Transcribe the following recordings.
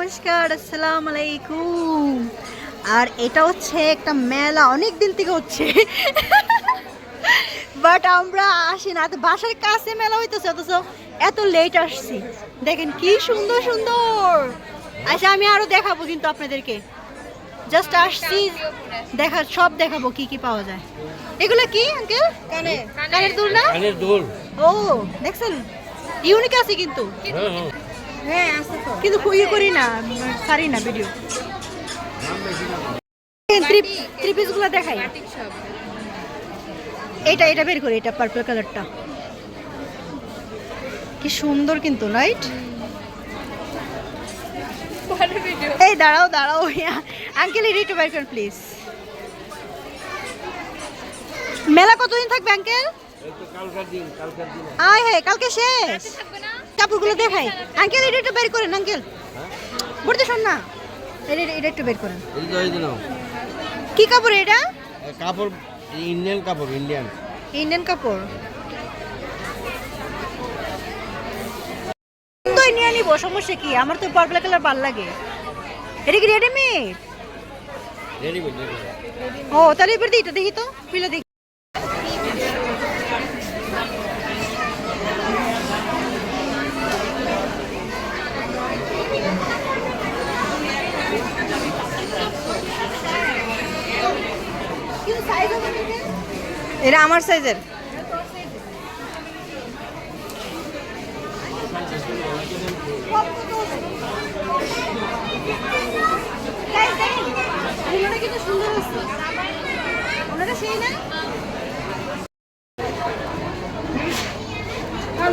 নমস্কার, আসসালামু আলাইকুম। আর এটা হচ্ছে একটা মেলা, অনেক দিন থেকে হচ্ছে বাট আমরা আসি না, তো বাসার কাছে মেলা হইতেছে অথচ এত লেট আসছি। দেখেন কি সুন্দর সুন্দর। আচ্ছা আমি আরো দেখাবো কিন্তু আপনাদেরকে, জাস্ট আসছি দেখা, সব দেখাবো কি কি পাওয়া যায়। এগুলো কি আঙ্কেল? কানের দুল না? কানের দুল। ও দেখছেন, ইউনিক আছে কিন্তু। হ্যাঁ আছে তো, কিন্তু ইয়ে করি না, সারি না ভিডিও। থ্রি পিস গুলো দেখাই। এটা এটা বের করি, এটা পার্পল কালারটা কি সুন্দর কিন্তু, রাইট? এই দাঁড়াও দাঁড়াও, আঙ্কেল এটা বের করেন প্লিজ। মেলা কতদিন থাকবে আঙ্কেল? আয় হ্যাঁ, কালকে শেষ। কাপড়গুলো দেখাই আঙ্কেল, এটা বের করেন আঙ্কেল। বলতে শোন না, এটা একটু বের করেন। কি কাপড় এটা? কাপড় ইন্ডিয়ান কাপড়, ইন্ডিয়ান কাপড়। নিয়ে নিব, সমস্যা কি? আমার তো পার্পল কালার ভালো লাগে। এটা কি রেডিমেড? ও তাহলে এবার দিই, এটা দেখি তো, পিলে দেখি। এটা আমার সাইজের।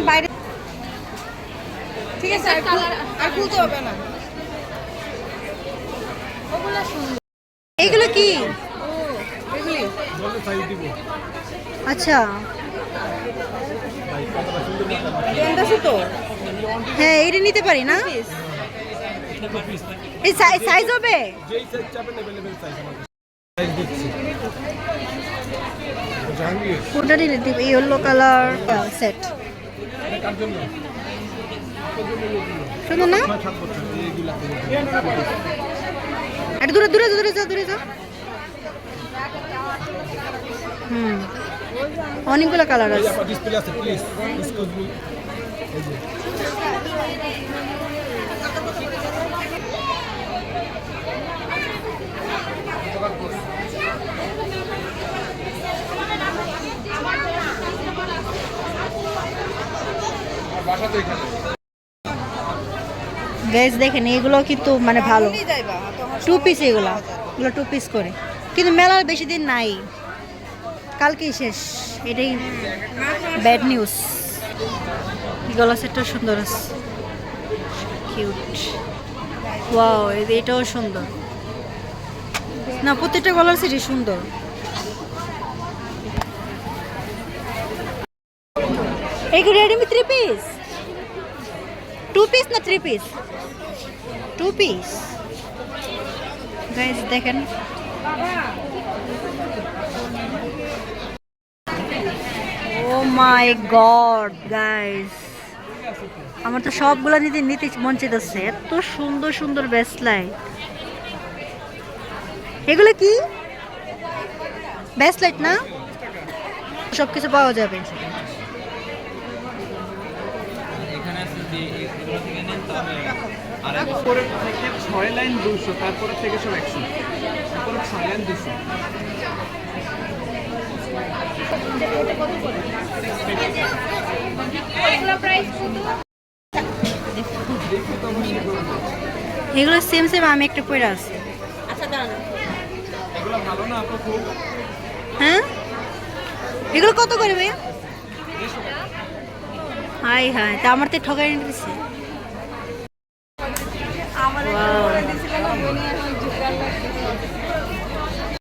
বাইরে ঠিক আছে, আর খুলতে হবে না। এগুলো কি? আচ্ছা হ্যাঁ, এটা নিতে পারি না? এই সাইজ হবে? কোনটা নিলে দিবে? ইয়েলো কালার সেট শুনুন না, একটু দূরে দূরে দূরে যাও, দূরে যাও। অনেকগুলো কালার আছে। গাইস দেখেন, এগুলো কিন্তু মানে ভালো টু পিস, এগুলো টু পিস করে, কিন্তু মেলার বেশি দিন নাই, কালকেই শেষ। এটাই ব্যাড নিউজ। গলা সেটটা সুন্দর আছে, কিউট। ওয়াও, এটাও সুন্দর না, প্রত্যেকটা গলার সেটই সুন্দর। এগুলো readymade three piece, two piece না three piece? Two piece. Guys দেখেন, ও মাই গড গাইস, আমার তো সবগুলো নিতে নিতে মন চাইতেছে, এত সুন্দর সুন্দর ব্রেসলাইট। এগুলো কি ব্রেসলাইট না? সব কিছু পাওয়া যাবে। উপরের থেকে 6 লাইন 200, তারপরে থেকে সব 100, তারপরে 6 লাইন 200। এগুলো সেম সেম, আমি একটা পরে আছি। এগুলো ভালো না আপু খুব? হ্যাঁ, এগুলো কত করে ভাইয়া? হাই হাই, তা আমার তো ঠকাই নিতেছে।